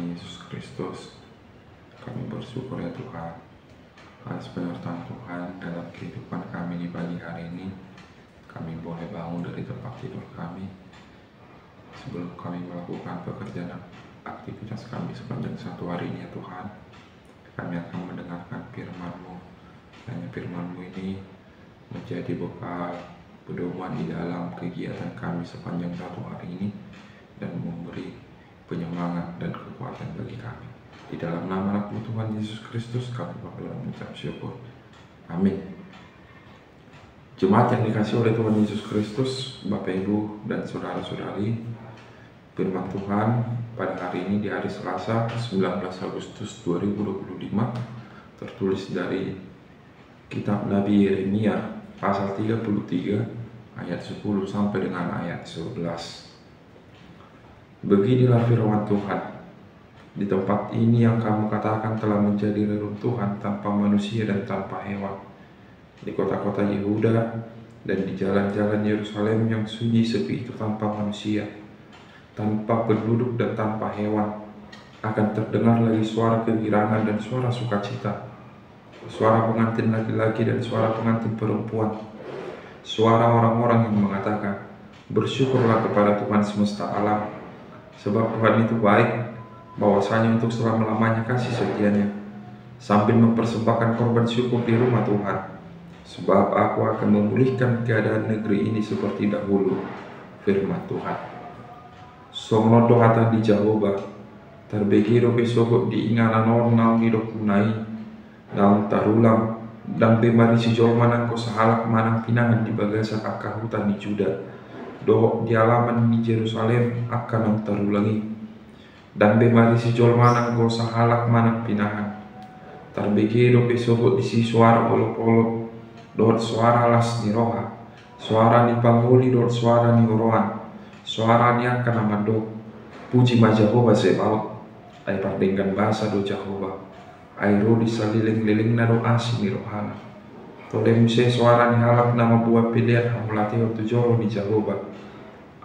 Tuhan Yesus Kristus. Kami bersyukur ya Tuhan atas penyertaan Tuhan dalam kehidupan kami di pagi hari ini. Kami boleh bangun dari tempat tidur kami sebelum kami melakukan pekerjaan aktivitas kami sepanjang satu hari ini ya Tuhan. Kami akan mendengarkan firman-Mu. Hanya firman-Mu ini menjadi bekal pedoman di dalam kegiatan kami sepanjang satu hari ini dan memberi penyemangat dan kekuatan bagi kami. Di dalam nama Anak Tuhan Yesus Kristus kami berdoa mengucap syukur. Amin. Jemaat yang dikasih oleh Tuhan Yesus Kristus, Bapak Ibu dan saudara-saudari, firman Tuhan pada hari ini di hari Selasa 19 Agustus 2025 tertulis dari kitab Nabi Yeremia pasal 33 ayat 10 sampai dengan ayat 11. Beginilah firman Tuhan, di tempat ini yang kamu katakan telah menjadi reruntuhan tanpa manusia dan tanpa hewan, di kota-kota Yehuda dan di jalan-jalan Yerusalem yang sunyi sepi itu tanpa manusia, tanpa penduduk dan tanpa hewan, akan terdengar lagi suara kegirangan dan suara sukacita, suara pengantin laki-laki dan suara pengantin perempuan, suara orang-orang yang mengatakan, bersyukurlah kepada Tuhan semesta alam, sebab Tuhan itu baik, bahwasanya untuk selama-lamanya kasih setianya, sambil mempersembahkan korban syukur di rumah Tuhan. Sebab aku akan memulihkan keadaan negeri ini seperti dahulu, firman Tuhan. Somno dohata di Jehovah, terbegiro besokot di ingana nornal nidok punai, naung tarulam, dan bemari si jolmanang ko sahalak manang pinangan di bagasa kakak hutan di Juda, dohok di alaman di Yerusalem akan naung tarulangi, dan bemari si jolmanang ko sahalak manang pinangan, terbegiro besokot di si suara olok-olok, dohot suara las ni roha, suara ni panguli dohot suara ni oroan, suara ni akan amado, puji ma Jehovah Sebaot, ay pardenggan bahasa do Jehovah, ay rodi saliling-liling na do asi ni rohana, tolem se suara ni halak nama buah pilihan hamulati waktu joro ni Jehovah,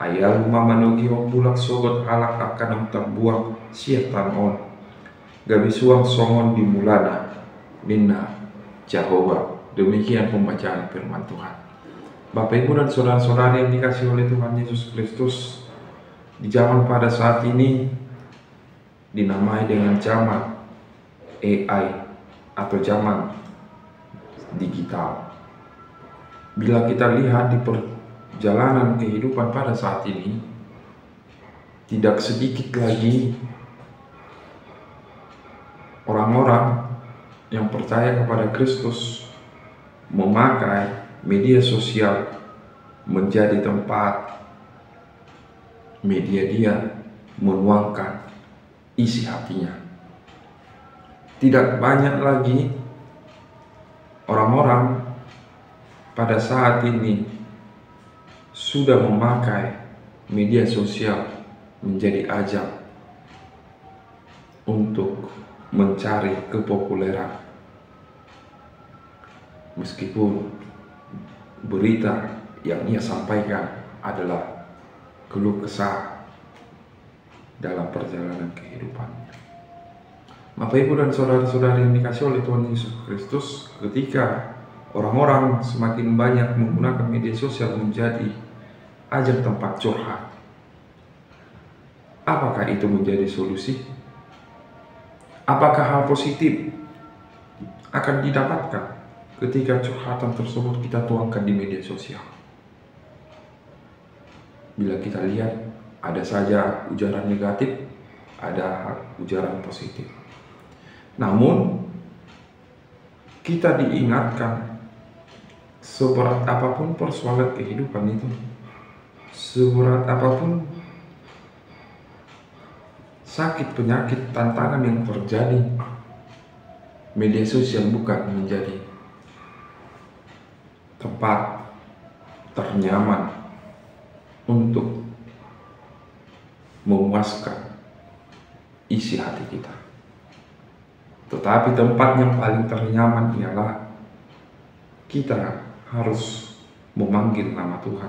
ay alma manogi wang bulak sogot halak akan amtang buang siap tanon, gabi suang songon di mulana, minna Jehovah. Demikian pembacaan firman Tuhan. Bapak Ibu dan saudara-saudari yang dikasih oleh Tuhan Yesus Kristus, di zaman pada saat ini dinamai dengan zaman AI atau zaman digital. Bila kita lihat di perjalanan kehidupan pada saat ini, tidak sedikit lagi orang-orang yang percaya kepada Kristus memakai media sosial menjadi tempat media dia menuangkan isi hatinya. Tidak banyak lagi orang-orang pada saat ini sudah memakai media sosial menjadi ajang untuk mencari kepopuleran. Meskipun berita yang ia sampaikan adalah keluh kesah dalam perjalanan kehidupannya. Bapak Ibu dan saudara-saudari yang dikasih oleh Tuhan Yesus Kristus, ketika orang-orang semakin banyak menggunakan media sosial menjadi ajang tempat curhat, apakah itu menjadi solusi? Apakah hal positif akan didapatkan ketika curhatan tersebut kita tuangkan di media sosial? Bila kita lihat, ada saja ujaran negatif, ada ujaran positif. Namun, kita diingatkan, seberat apapun persoalan kehidupan itu, seberat apapun sakit, penyakit, tantangan yang terjadi, media sosial bukan menjadi tempat ternyaman untuk memuaskan isi hati kita. Tetapi tempat yang paling ternyaman ialah kita harus memanggil nama Tuhan.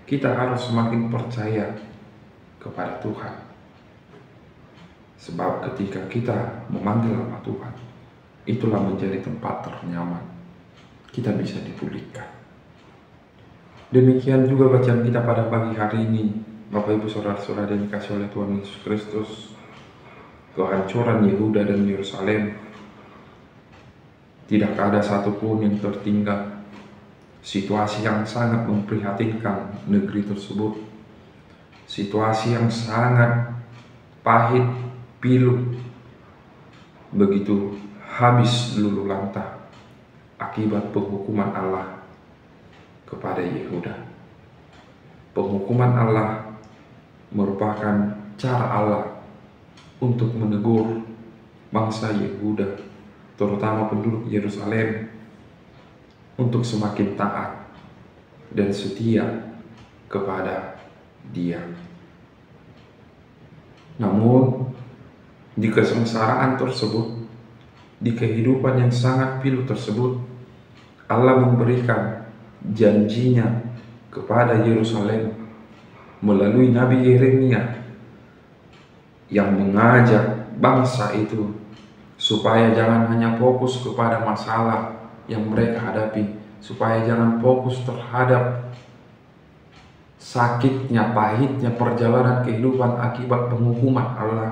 Kita harus semakin percaya kepada Tuhan. Sebab ketika kita memanggil nama Tuhan, itulah menjadi tempat ternyaman. Kita bisa dipulihkan. Demikian juga bacaan kita pada pagi hari ini, Bapak Ibu Saudara-saudara yang dikasihi oleh Tuhan Yesus Kristus. Kehancuran Yehuda dan Yerusalem, tidak ada satupun yang tertinggal. Situasi yang sangat memprihatinkan negeri tersebut. Situasi yang sangat pahit, pilu, begitu habis lulu lantah akibat penghukuman Allah kepada Yehuda. Penghukuman Allah merupakan cara Allah untuk menegur bangsa Yehuda, terutama penduduk Yerusalem, untuk semakin taat dan setia kepada Dia. Namun di kesengsaraan tersebut, di kehidupan yang sangat pilu tersebut, Allah memberikan janjinya kepada Yerusalem melalui Nabi Yeremia yang mengajak bangsa itu supaya jangan hanya fokus kepada masalah yang mereka hadapi, supaya jangan fokus terhadap sakitnya, pahitnya perjalanan kehidupan akibat penghukuman Allah,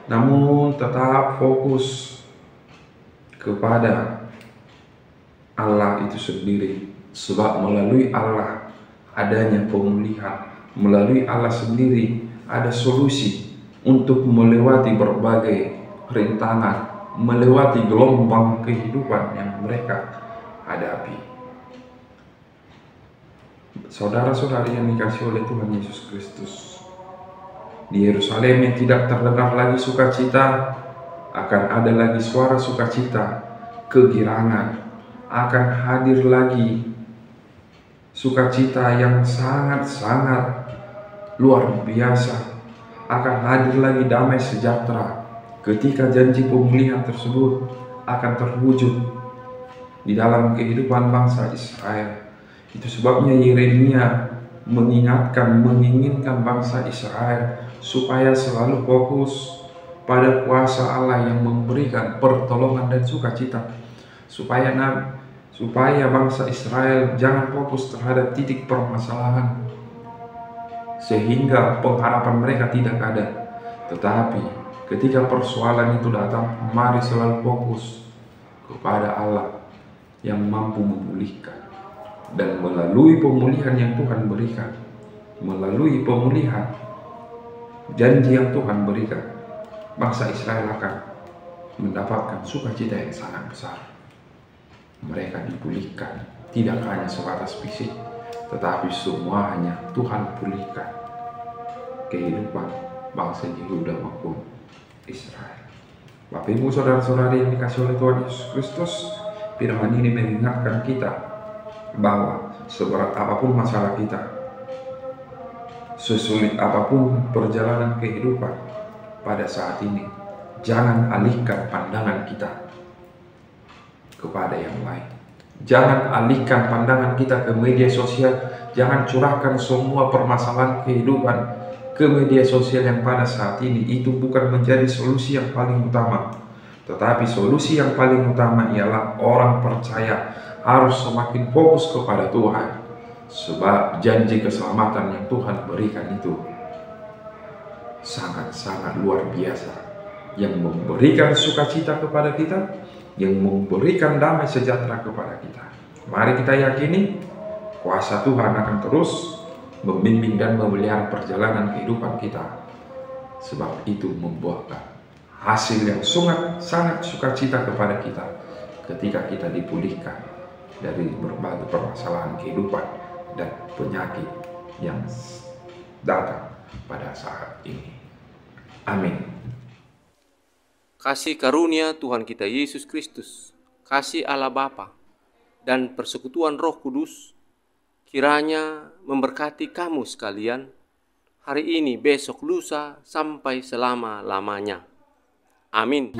namun tetap fokus kepada Allah itu sendiri. Sebab melalui Allah adanya pemulihan, melalui Allah sendiri ada solusi untuk melewati berbagai rintangan, melewati gelombang kehidupan yang mereka hadapi. Saudara-saudari yang dikasihi oleh Tuhan Yesus Kristus, di Yerusalem yang tidak terdengar lagi sukacita, akan ada lagi suara sukacita, kegirangan, akan hadir lagi sukacita yang sangat-sangat luar biasa, akan hadir lagi damai sejahtera ketika janji pemulihan tersebut akan terwujud di dalam kehidupan bangsa Israel. Itu sebabnya Yeremia menginginkan bangsa Israel supaya selalu fokus pada kuasa Allah yang memberikan pertolongan dan sukacita, supaya bangsa Israel jangan fokus terhadap titik permasalahan sehingga pengharapan mereka tidak ada, tetapi ketika persoalan itu datang, mari selalu fokus kepada Allah yang mampu memulihkan. Dan melalui pemulihan yang Tuhan berikan, melalui pemulihan janji yang Tuhan berikan, bangsa Israel akan mendapatkan sukacita yang sangat besar. Mereka dipulihkan, tidak hanya sebatas fisik, tetapi semuanya Tuhan pulihkan kehidupan bangsa Yehuda maupun Israel. Bapak Ibu Saudara-saudari yang dikasihi oleh Tuhan Yesus Kristus, firman ini mengingatkan kita bahwa seberat apapun masalah kita, sesulit apapun perjalanan kehidupan pada saat ini, jangan alihkan pandangan kita kepada yang lain. Jangan alihkan pandangan kita ke media sosial. Jangan curahkan semua permasalahan kehidupan ke media sosial yang pada saat ini itu bukan menjadi solusi yang paling utama. Tetapi solusi yang paling utama ialah orang percaya harus semakin fokus kepada Tuhan. Sebab janji keselamatan yang Tuhan berikan itu sangat-sangat luar biasa, yang memberikan sukacita kepada kita, yang memberikan damai sejahtera kepada kita. Mari kita yakini kuasa Tuhan akan terus membimbing dan memelihara perjalanan kehidupan kita, sebab itu membuahkan hasil yang sangat sukacita kepada kita ketika kita dipulihkan dari berbagai permasalahan kehidupan dan penyakit yang datang pada saat ini. Amin. Kasih karunia Tuhan kita Yesus Kristus, kasih Allah Bapa, dan persekutuan Roh Kudus kiranya memberkati kamu sekalian hari ini, besok, lusa, sampai selama-lamanya. Amin.